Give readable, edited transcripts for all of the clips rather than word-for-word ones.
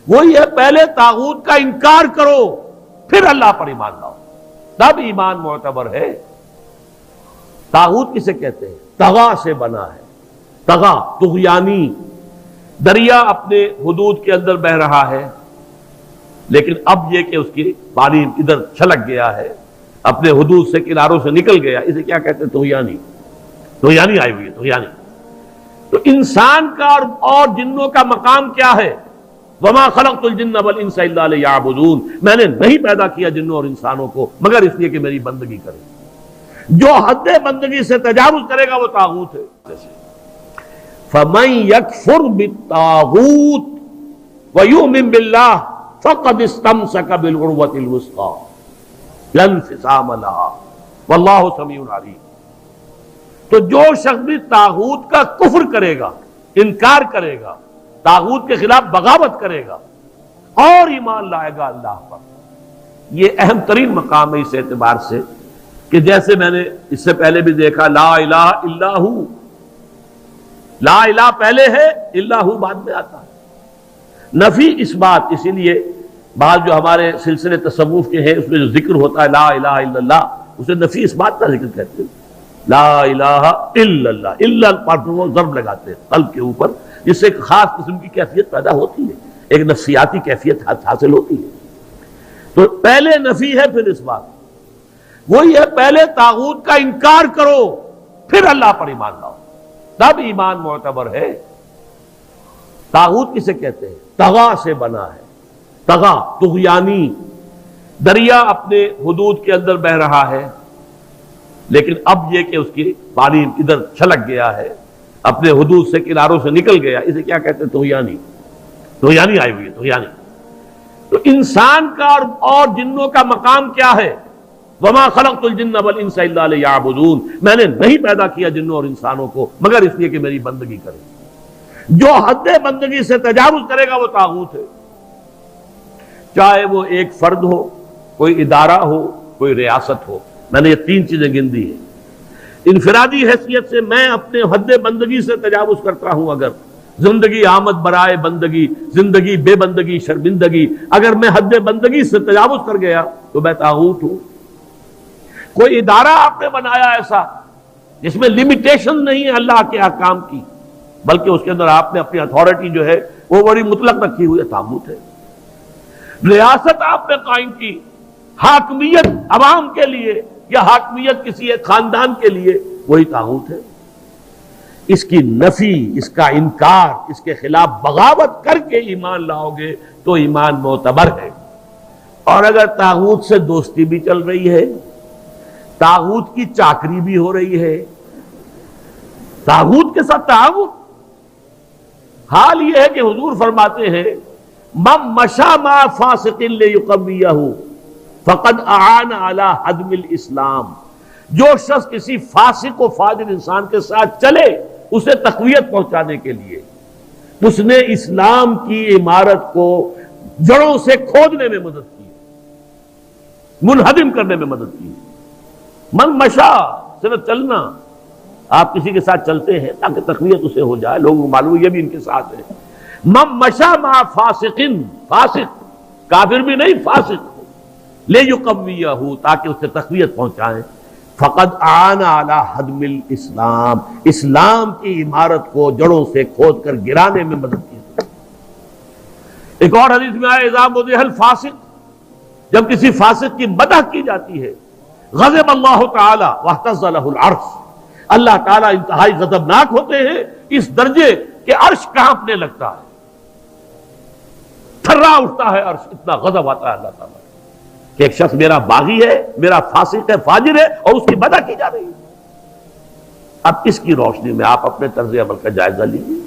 وہی ہے پہلے طاغوت کا انکار کرو پھر اللہ پر ایمان لاؤ، تب ایمان معتبر ہے۔ طاغوت کسے کہتے ہیں؟ طغا سے بنا ہے، طغا طغیانی، دریا اپنے حدود کے اندر بہ رہا ہے لیکن اب یہ کہ اس کی پانی ادھر چھلک گیا ہے، اپنے حدود سے کناروں سے نکل گیا، اسے کیا کہتے ہیں؟ طغیانی، طغیانی آئی ہوئی ہے، طغیانی۔ تو انسان کا اور جنوں کا مقام کیا ہے؟ وما خلقت الجن والانس الا لیعبدون، میں نے نہیں پیدا کیا جنوں اور انسانوں کو مگر اس لیے کہ میری بندگی کریں۔ جو حد بندگی سے تجاوز کرے گا وہ طاغوت ہے۔ فمن یکفر بالطاغوت ویؤمن باللہ فقد استمسک بالعروۃ الوثقی لا انفصام لها واللہ سمیع علیم۔ تو جو شخص بھی طاغوت کا کفر کرے گا، انکار کرے گا، طاغوت کے خلاف بغاوت کرے گا اور ایمان لائے گا اللہ پر، یہ اہم ترین مقام ہے اس اعتبار سے کہ جیسے میں نے اس سے پہلے بھی دیکھا لا الہ الا ہو، لا الہ پہلے ہے، الا ہو بعد میں آتا ہے۔ نفی اس بات، اسی لیے بعض جو ہمارے سلسلے تصوف کے ہیں اس میں جو ذکر ہوتا ہے لا الہ الا اللہ، اسے نفی اس بات کا ذکر کہتے ہیں، لا الہ الا اللہ، الا پر وہ ضرب لگاتے ہیں قلب کے اوپر، جس سے ایک خاص قسم کی کیفیت پیدا ہوتی ہے، ایک نفسیاتی کیفیت حاصل ہوتی ہے۔ تو پہلے نفی ہے پھر اس بات، وہی ہے پہلے طاغوت کا انکار کرو پھر اللہ پر ایمان لاؤ، تب ایمان معتبر ہے۔ طاغوت کسے کہتے ہیں؟ طغا سے بنا ہے، طغا طغیانی، دریا اپنے حدود کے اندر بہ رہا ہے لیکن اب یہ کہ اس کی پانی ادھر چھلک گیا ہے، اپنے حدود سے کناروں سے نکل گیا، اسے کیا کہتے ہیں؟ طغیانی، طغیانی آئی ہوئی ہے، طغیانی۔ تو انسان کا اور جنوں کا مقام کیا ہے؟ وما خلقت الجن والانس الا لیعبدون، میں نے نہیں پیدا کیا جنوں اور انسانوں کو مگر اس لیے کہ میری بندگی کریں۔ جو حد بندگی سے تجاوز کرے گا وہ طاغوت ہے، چاہے وہ ایک فرد ہو، کوئی ادارہ ہو، کوئی ریاست ہو۔ میں نے یہ تین چیزیں گن دی ہیں۔ انفرادی حیثیت سے میں اپنے حد بندگی سے تجاوز کرتا ہوں، اگر زندگی آمد برائے بندگی، زندگی بے بندگی شرمندگی، اگر میں حد بندگی سے تجاوز کر گیا تو میں طاغوت ہوں۔ کوئی ادارہ آپ نے بنایا ایسا جس میں لمیٹیشن نہیں ہے اللہ کے احکام کی، بلکہ اس کے اندر آپ نے اپنی اتھارٹی جو ہے وہ بڑی مطلق رکھی ہوئی ہے، طاغوت ہے۔ ریاست آپ نے قائم کی، حاکمیت عوام کے لیے یا حاکمیت کسی ایک خاندان کے لیے، وہی طاغوت ہے۔ اس کی نفی، اس کا انکار، اس کے خلاف بغاوت کر کے ایمان لاؤ گے تو ایمان معتبر ہے۔ اور اگر طاغوت سے دوستی بھی چل رہی ہے، طاغوت کی چاکری بھی ہو رہی ہے، طاغوت کے ساتھ تعاون، حال یہ ہے کہ حضور فرماتے ہیں من مشى مع فاسق ليقويه فقد اعان على هدم الاسلام، جو شخص کسی فاسق و فاجر انسان کے ساتھ چلے اسے تقویت پہنچانے کے لیے، اس نے اسلام کی عمارت کو جڑوں سے کھودنے میں مدد کی، منہدم کرنے میں مدد کی۔ من مشا صرف چلنا، آپ کسی کے ساتھ چلتے ہیں تاکہ تقویت اسے ہو جائے، لوگوں کو معلوم یہ بھی ان کے ساتھ ہے۔ من مشا مع فاسق، فاسق کافر بھی نہیں، فاسق لیقویہ، تاکہ اسے تقویت پہنچائیں۔ فقد اعان علی ہدم الاسلام، اسلام کی عمارت کو جڑوں سے کھود کر گرانے میں مدد کی۔ ایک اور حدیث میں آیا اذا مدح الفاسق، جب کسی فاسق کی مدح کی جاتی ہے، غضب اللہ تعالی واہتز لہ العرش، اللہ تعالیٰ انتہائی غضبناک ہوتے ہیں اس درجے کہ عرش کانپنے لگتا ہے، تھرا اٹھتا ہے عرش، اتنا غضب آتا ہے اللہ تعالیٰ کہ ایک شخص میرا باغی ہے، میرا فاسق ہے، فاجر ہے، اور اس کی مدح کی جا رہی ہے۔ اب اس کی روشنی میں آپ اپنے طرز عمل کا جائزہ لیجیے،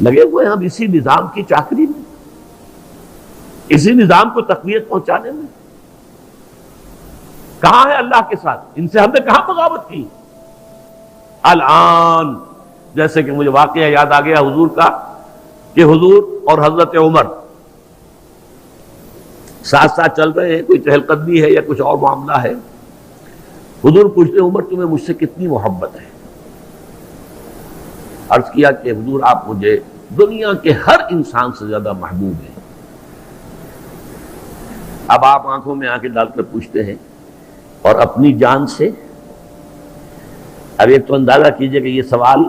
لگے ہوئے ہم اسی نظام کی چاکری میں، اسی نظام کو تقویت پہنچانے میں۔ کہاں ہے اللہ کے ساتھ؟ ان سے ہم نے کہاں بغاوت کی؟ الآن جیسے کہ مجھے واقعہ یاد آ گیا حضور کا کہ حضور اور حضرت عمر ساتھ ساتھ چل رہے ہیں، کوئی چہل قدمی ہے یا کچھ اور معاملہ ہے۔ حضور پوچھتے عمر تمہیں مجھ سے کتنی محبت ہے؟ عرض کیا کہ حضور آپ مجھے دنیا کے ہر انسان سے زیادہ محبوب ہے۔ اب آپ آنکھوں میں آنکھیں ڈال کر پوچھتے ہیں اور اپنی جان سے؟ اب ایک تو اندازہ کیجئے کہ یہ سوال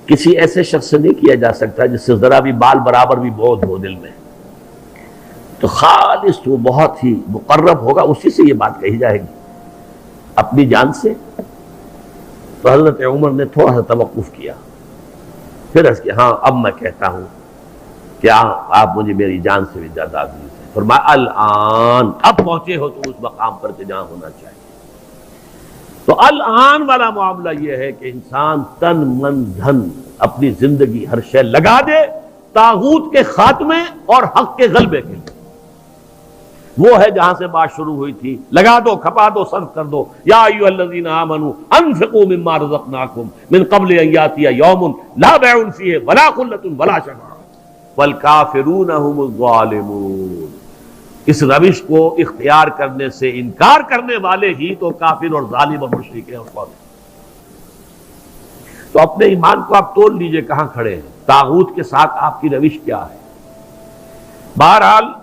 کسی ایسے شخص سے نہیں کیا جا سکتا جس سے ذرا بھی بال برابر بھی بودھ ہو دل میں، تو خالص وہ بہت ہی مقرب ہوگا، اسی سے یہ بات کہی جائے گی۔ اپنی جان سے؟ تو حضرت عمر نے تھوڑا سا توقف کیا، پھر عرض کیا ہاں اب میں کہتا ہوں کہ آپ مجھے میری جان سے بھی زیادہ عزیز ہیں۔ فرمایا الآن، اب پہنچے ہو تو اس مقام پر کہ جہاں ہونا چاہیے۔ تو الآن والا معاملہ یہ ہے کہ انسان تن من دھن اپنی زندگی ہر شے لگا دے طاغوت کے خاتمے اور حق کے غلبے کے لیے۔ وہ ہے جہاں سے بات شروع ہوئی تھی، لگا دو، کھپا دو، صرف کر دو۔ یا ایھا الذین آمنوا انفقوا مما رزقناکم من قبل ان یاتی یوم لا بیع فیہ ولا خلۃ ولا شفاعۃ والکافرون هم الظالمون۔ اس روش کو اختیار کرنے سے انکار کرنے والے ہی تو کافر اور ظالم اور مشرک ہیں۔ تو اپنے ایمان کو آپ تول لیجئے کہاں کھڑے ہیں، طاغوت کے ساتھ آپ کی روش کیا ہے۔ بہرحال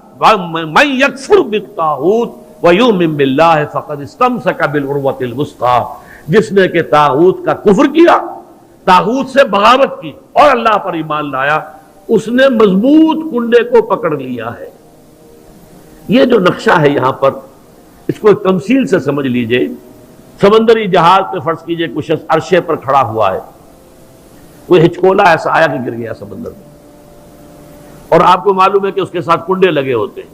من یکفر بالطاغوت ویؤمن باللہ فقد استمسک بالعروۃ الوثقی، جس نے کہ طاغوت کا کفر کیا، طاغوت سے بغاوت کی اور اللہ پر ایمان لایا، اس نے مضبوط کنڈے کو پکڑ لیا ہے۔ یہ جو نقشہ ہے یہاں پر، اس کو ایک تمثیل سے سمجھ لیجئے۔ سمندری جہاز پہ فرض کیجئے کچھ عرشے پر کھڑا ہوا ہے، کوئی ہچکولا ایسا آیا کہ گر گیا سمندر میں، اور آپ کو معلوم ہے کہ اس کے ساتھ کنڈے لگے ہوتے ہیں۔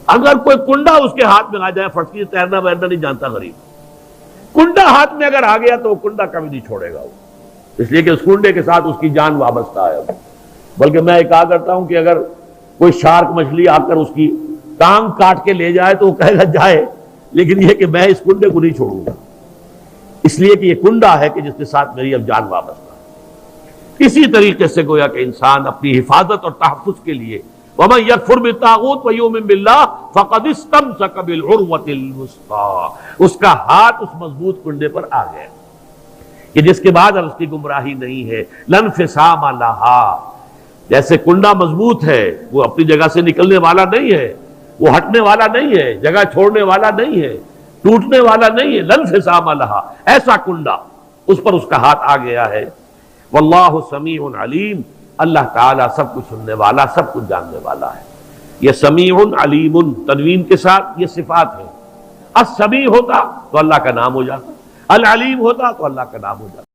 اگر کوئی کنڈا اس کے ہاتھ میں آ جائے، فرض کیجئے تیرنا ویرنا نہیں جانتا غریب، کنڈا ہاتھ میں اگر آ گیا تو وہ کنڈا کبھی نہیں چھوڑے گا وہ، اس لیے کہ اس کنڈے کے ساتھ اس کی جان وابستہ ہے۔ بلکہ میں کہا کرتا ہوں کہ اگر کوئی شارک مچھلی آ کر اس کی ٹانگ کاٹ کے لے جائے تو وہ کہے گا جائے، لیکن یہ کہ میں اس کنڈے کو نہیں چھوڑوں گا، اس لیے کہ یہ کنڈا ہے کہ جس کے ساتھ میری اب جان وابستہ ہے۔ اسی طریقے سے گویا کہ انسان اپنی حفاظت اور تحفظ کے لیے وَمَن يَكْفُرْ بِالطَّاغُوتِ وَيُؤْمِن بِاللَّهِ فَقَدِ اسْتَمْسَكَ بِالْعُرْوَةِ الْوُثْقَىٰ، اس کا ہاتھ اس مضبوط کنڈے پر آ گیا کہ جس کے بعد اس کی گمراہی نہیں ہے۔ لَا انفصام لَهَا، جیسے کنڈا مضبوط ہے، وہ اپنی جگہ سے نکلنے والا نہیں ہے، وہ ہٹنے والا نہیں ہے، جگہ چھوڑنے والا نہیں ہے، ٹوٹنے والا نہیں ہے۔ لَا انفصام لَهَا، ایسا کنڈا اس پر اس کا ہاتھ آ گیا ہے۔ واللہ سمیع علیم، اللہ تعالیٰ سب کچھ سننے والا، سب کچھ جاننے والا ہے۔ یہ سمیع علیم تنوین کے ساتھ یہ صفات ہے۔ السمیع ہوتا تو اللہ کا نام ہو جاتا، العلیم ہوتا تو اللہ کا نام ہو جاتا۔